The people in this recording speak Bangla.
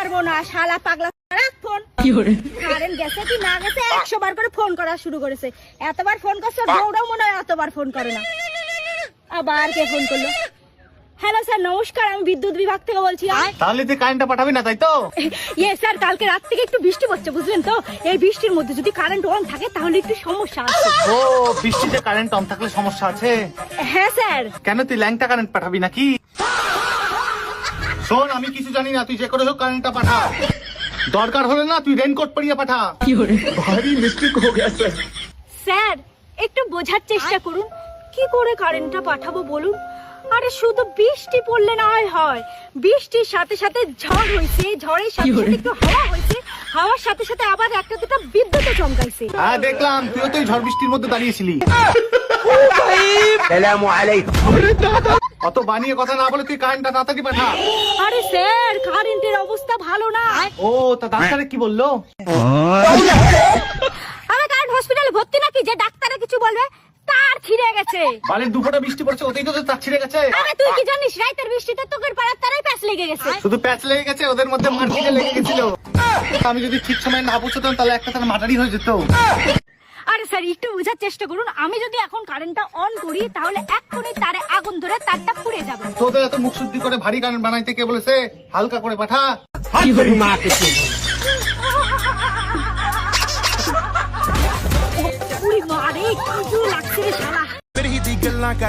পারবো না, শালা পাগলা রাখ ফোন। কারেন্ট গেছে কি না গেছে 100 বার করে ফোন করা শুরু করেছে। এতবার ফোন করছে বউটাও মনে হয় এতবার ফোন করে না। আবার কে ফোন করলো? হ্যালো স্যার নমস্কার, আমি বিদ্যুৎ বিভাগ থেকে বলছি। তাহলে তুই কারেন্টটা পাঠাবি না তাই তো? ইয়ে স্যার, কালকে রাত থেকে একটু বৃষ্টি পড়ছে বুঝলেন তো, এই বৃষ্টির মধ্যে যদি কারেন্ট অন থাকে তাহলে একটু সমস্যা আছে। ও বৃষ্টিতে কারেন্ট অন থাকলে সমস্যা আছে? হ্যাঁ স্যার। কেন তুই ল্যাংটা কারেন্ট পাঠাবি নাকি? শোন, আমি কিছু জানি না, তুই যে করে হোক কারেন্টটা পাঠা। দরকার হলে না তুই রেনকোট পরিয়ে পাঠা। ভারী মিস্টেক হয়ে গেছে। স্যার একটু বোঝার চেষ্টা করুন, কি করে কারেন্টটা পাঠাবো বলুন। আরে শুধু বৃষ্টি পড়লে না হয়, বৃষ্টির সাথে সাথে ঝড় হয়েছে, ঝড়ের সাথে সাথে একটু হাওয়া হয়েছে, হাওয়ার সাথে সাথে আবার একটা দুটো বিদ্যুৎও চমকাইছে। হ্যাঁ দেখলাম, তুইও তো এই ঝড় বৃষ্টির মধ্যে দাঁড়িয়েছিলি। অত বানিয়ে কথা না বলে তুই কারেন্টটা তাড়াতাড়ি পাঠা। আরে স্যার কারেন্টের অবস্থা ভালো না। ও তা ডাক্তারে কি বললো? আমি কারেন্ট হসপিটালে ভর্তি নাকি যে ডাক্তারে কিছু বলবে? তার ছিঁড়ে গেছে। বালের দুপুরে বৃষ্টি পড়ছে, ওতেই তো তার ছিঁড়ে গেছে। আরে তুই কি জানিস রাইতের বৃষ্টিতে তোকের পাড়ার তারাই প্যাচ লেগে গেছে। শুধু প্যাচ লেগে গেছে, ওদের মধ্যে মারপিটে লেগে গেছিল। আমি যদি ঠিক সময় না পৌঁছতাম তাহলে একটা তার মাটারি হয়ে যেত। আরে স্যার একটু বোঝার চেষ্টা করুন, আমি যদি এখন কারেন্টটা অন করি তাহলে এক্ষুনি তারে আগুন ধরে তারটা পুড়ে যাবে। তোদের এত মুখ শুদ্ধি করে ভারী কারেন্ট বানাইতে কে বলেছে? হালকা করে পাঠা। উড়ি মারে কি লাগছে রে শালা।